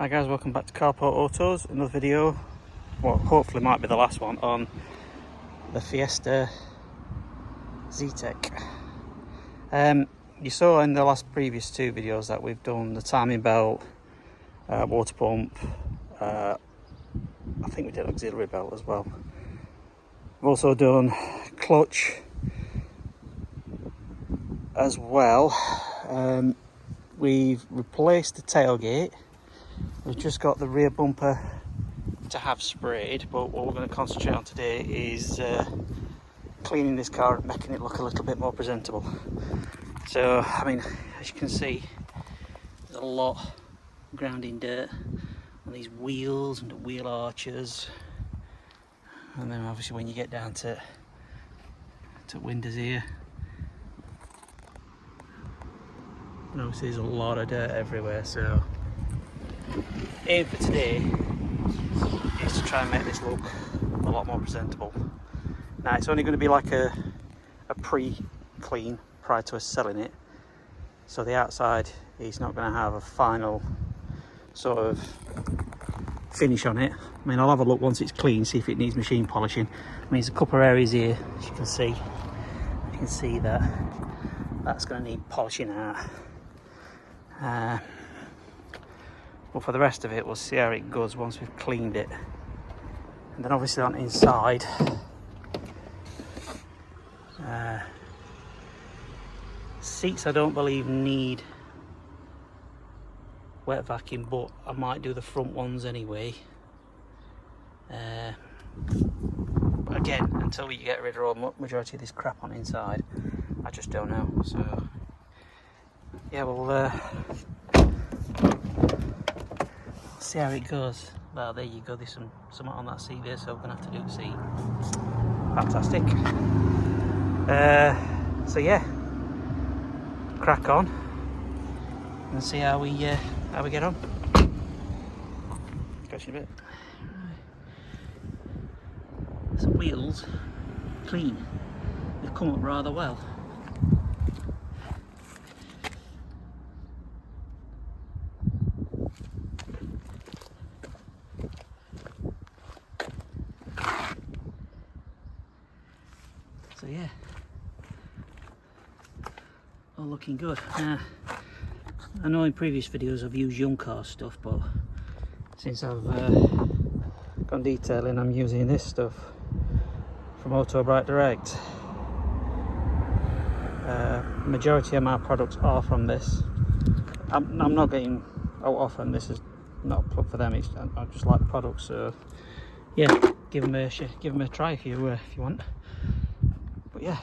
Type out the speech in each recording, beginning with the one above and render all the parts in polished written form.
Hi guys, welcome back to Pt4 Autos. Another video, well hopefully might be the last one, on the Fiesta Zetec. You saw in the previous two videos that we've done the timing belt, water pump, I think we did auxiliary belt as well. We've also done clutch as well. We've replaced the tailgate. We've just got the rear bumper to have sprayed, but what we're going to concentrate on today is cleaning this car and making it look a little bit more presentable. So, I mean, as you can see, there's a lot of ground in dirt on these wheels and the wheel arches, and then obviously when you get down to windows here, obviously there's a lot of dirt everywhere. So aim for today is to try and make this look a lot more presentable. Now it's only going to be like a pre-clean prior to us selling it, so the outside is not going to have a final sort of finish on it. I mean, I'll have a look once it's clean, see if it needs machine polishing. I mean, there's a couple of areas here, as you can see. You can see that that's going to need polishing out. But for the rest of it, we'll see how it goes once we've cleaned it. And then obviously on the inside, seats I don't believe need wet vacuum, but I might do the front ones anyway. But again, until we get rid of all the majority of this crap on the inside, I just don't know. So yeah, we'll see how it goes. Well, there you go, there's something on that seat there, so we're gonna have to do the seat. Fantastic. So yeah, crack on and see how we get on. Catch you in a bit. So wheels clean, they've come up rather well. So yeah, all looking good. I know in previous videos I've used young car stuff, but since I've gone detailing, I'm using this stuff from Auto Bright Direct. Majority of my products are from this. I'm not getting out often. This is not a plug for them. I just like the products. So yeah, give them a try if you want. But yeah.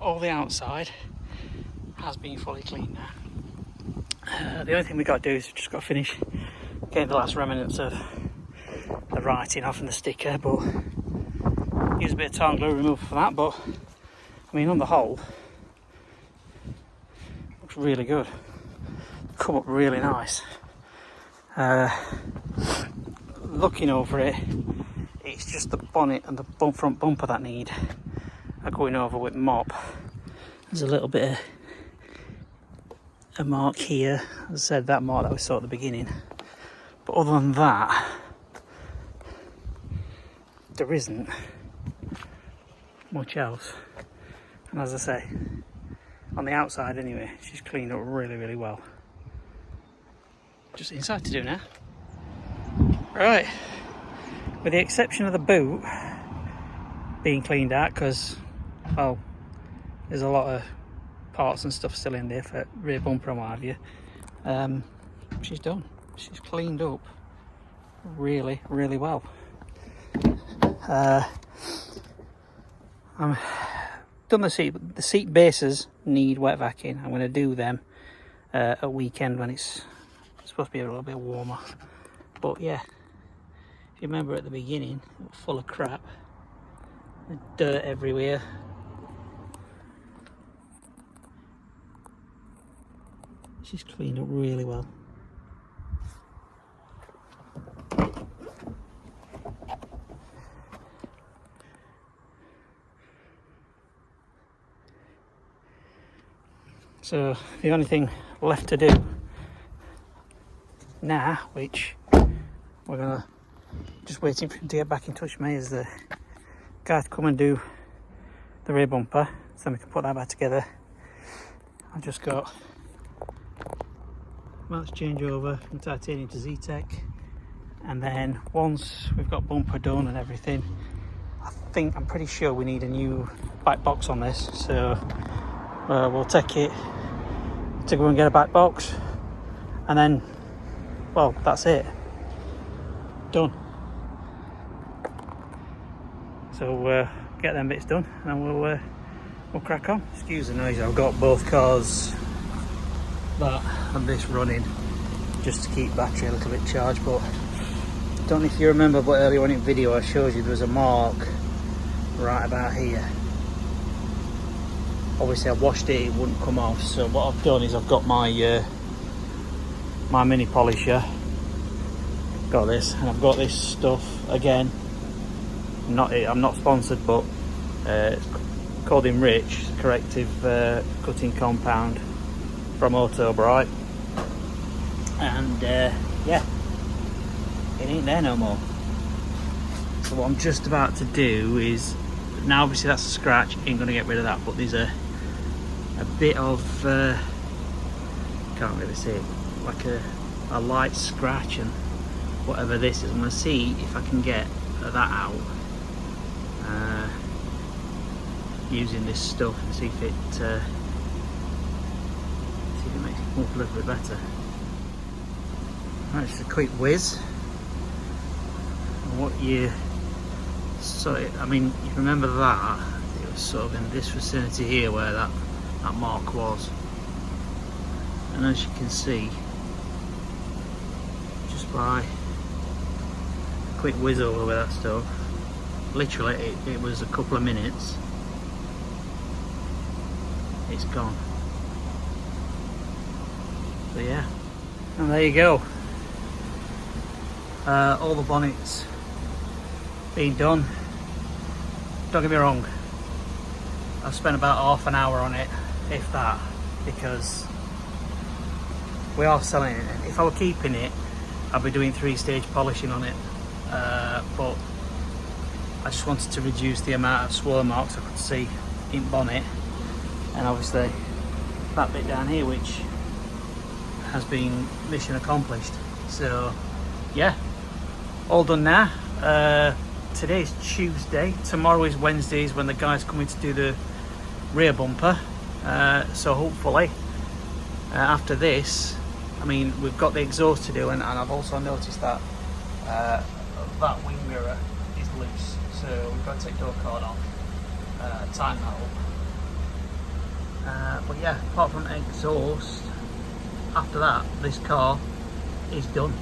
All the outside has been fully cleaned now. The only thing we got to do is we've just got to finish getting the last remnants of the writing off and the sticker, but use a bit of tar and glue remover for that. But I mean, on the whole, looks really good. Come up really nice. Looking over it, it's just the bonnet and the front bumper that need going over with mop. There's a little bit of a mark here. As I said, that mark that we saw at the beginning. But other than that, there isn't much else. And as I say, on the outside anyway, she's cleaned up really, really well. Just inside to do now. Right, with the exception of the boot being cleaned out, because, well, there's a lot of parts and stuff still in there for rear bumper and what have you. She's done. She's cleaned up really, really well. I'm done the seat. The seat bases need wet vacuuming. I'm going to do them a weekend when it's supposed to be a little bit warmer. But yeah, if you remember at the beginning, it was full of crap, dirt everywhere. She's cleaned up really well. So the only thing left to do now, which we're gonna just waiting for him to get back in touch with me, is the guy to come and do the rear bumper, so we can put that back together. I've just got match changeover from titanium to Zetec, and then once we've got bumper done and everything, I'm pretty sure we need a new back box on this, so we'll take it to go and get a back box, and then, well, that's it, done. So get them bits done and we'll crack on. Excuse the noise, I've got both cars, that and this, running just to keep battery a little bit charged. But I don't know if you remember, but earlier on in video I showed you there was a mark right about here. Obviously I washed it, it wouldn't come off, so what I've done is I've got my my mini polisher, got this, and I've got this stuff again, I'm not sponsored, but it's called Enrich, corrective cutting compound from Autobrite, and yeah, it ain't there no more. So what I'm just about to do is, now obviously that's a scratch, ain't gonna get rid of that, but there's a bit of can't really see it, like a light scratch and whatever this is. I'm gonna see if I can get that out using this stuff and see if it makes it come up a little bit better. Right, just a quick whiz. What you I mean, you remember that it was sort of in this vicinity here where that mark was, and as you can see, just by a quick whiz over with that stuff, literally it was a couple of minutes, it's gone. So yeah, and there you go, all the bonnets being done. Don't get me wrong, I've spent about half an hour on it, if that, because we are selling it. If I were keeping it, I'd be doing 3-stage polishing on it, but I just wanted to reduce the amount of swirl marks I could see in bonnet, and obviously that bit down here, which has been mission accomplished. So yeah, all done now. Today's Tuesday, tomorrow is Wednesdays when the guy's coming to do the rear bumper, so hopefully after this, I mean, we've got the exhaust to do, and I've also noticed that that wing mirror is loose, so we've got to take door card off, tighten that up, but yeah, apart from exhaust, after that this car is done.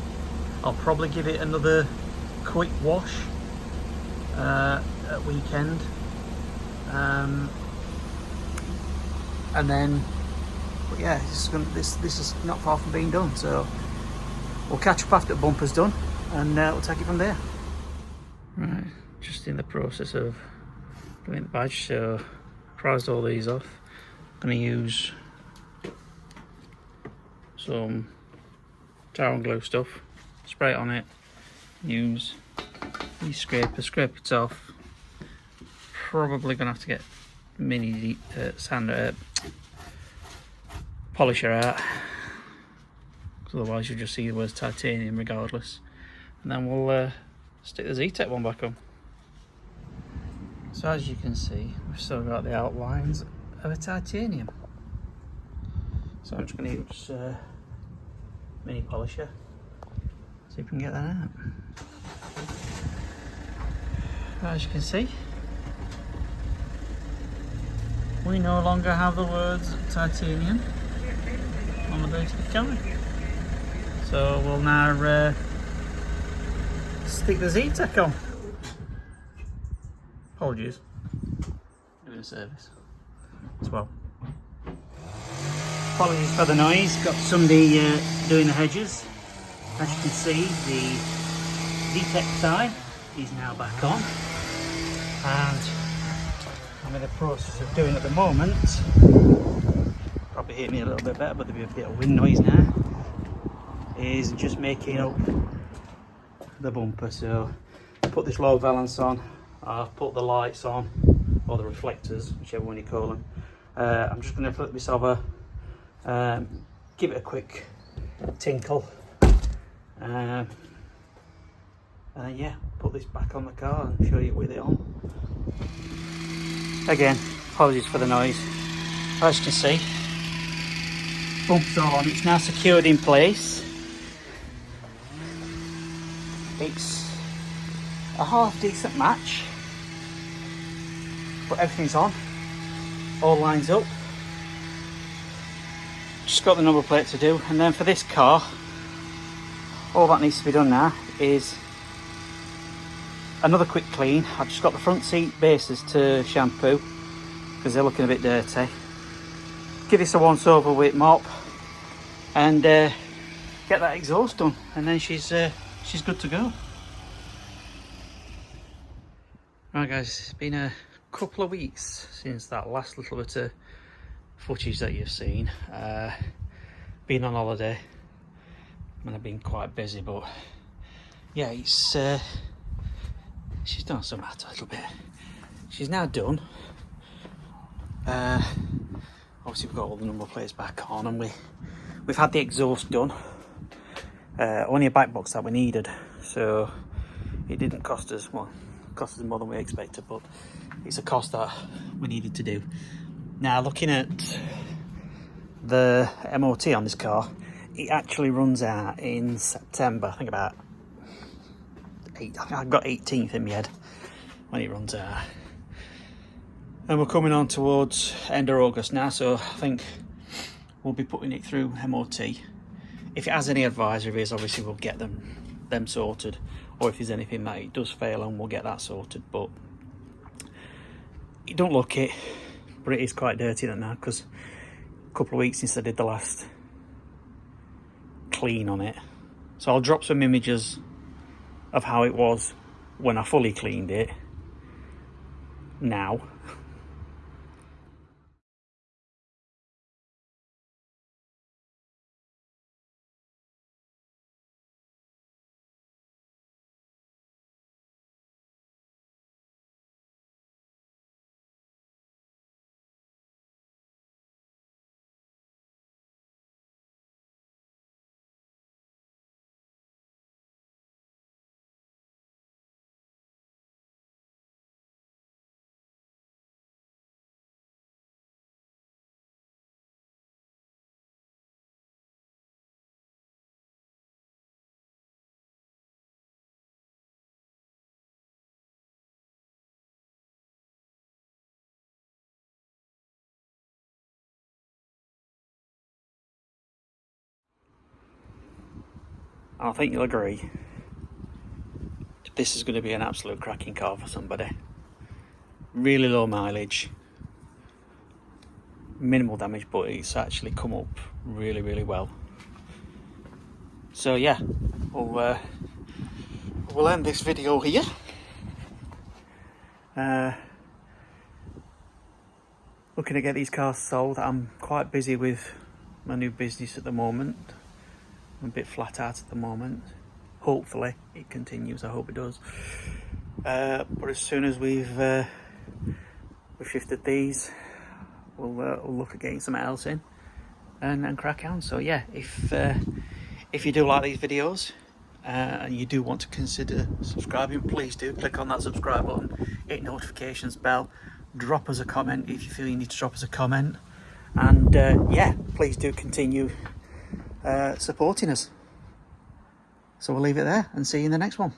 I'll probably give it another quick wash at weekend, and then, but yeah, this is not far from being done, so we'll catch up after the bumper's done, and we'll take it from there. Right, just in the process of doing the badge, so prized all these off. I'm going to use some tar and glue stuff, spray it on it, use You scrape it off. Probably gonna have to get mini polisher out, because otherwise you'll just see the words titanium regardless. And then we'll stick the Zetec one back on. So as you can see, we've still got the outlines of a titanium. So I'm just going to use mini polisher, see if we can get that out. As you can see, we no longer have the words titanium on the base of the camera. So we'll now stick the Zetec on. Apologies, doing a service as well. Apologies for the noise, got somebody doing the hedges. As you can see, the Zetec side is now back on, and I'm in the process of doing at the moment, probably hear me a little bit better, but there'll be a bit of wind noise now, is just making up the bumper. So put this low valance on, I've put the lights on, or the reflectors, whichever one you call them. I'm just going to flip this over, give it a quick tinkle, and then yeah, put this back on the car and show you with it on. Again, apologies for the noise. As you can see, bumper's all on, it's now secured in place. It's a half decent match, but everything's on, all lines up. Just got the number plate to do, and then for this car, all that needs to be done now is another quick clean. I've just got the front seat bases to shampoo because they're looking a bit dirty. Give this a once over with mop and get that exhaust done, and then she's good to go. Right guys, it's been a couple of weeks since that last little bit of footage that you've seen. Been on holiday and I've been quite busy, but yeah, it's she's done some that a little bit. She's now done. Obviously we've got all the number plates back on, and we've had the exhaust done. Only a back box that we needed, so it didn't cost us, well, it cost us more than we expected, but it's a cost that we needed to do. Now looking at the MOT on this car, it actually runs out in September. I think about I've got 18th in my head when it runs out, and we're coming on towards end of August now, so I think we'll be putting it through MOT. If it has any advisories, obviously we'll get them sorted, or if there's anything that it does fail on, we'll get that sorted. But you don't look it, but it is quite dirty now, because a couple of weeks since I did the last clean on it. So I'll drop some images of how it was when I fully cleaned it now. I think you'll agree, this is going to be an absolute cracking car for somebody. Really low mileage, minimal damage, but it's actually come up really, really well. So yeah, we'll end this video here. Looking to get these cars sold. I'm quite busy with my new business at the moment. I'm a bit flat out at the moment. Hopefully it continues, I hope it does. but as soon as we've shifted these, we'll look at getting something else in and crack on. So yeah, if you do like these videos and you do want to consider subscribing, please do click on that subscribe button, hit notifications bell, drop us a comment if you feel you need to drop us a comment, and yeah, please do continue supporting us. So we'll leave it there and see you in the next one.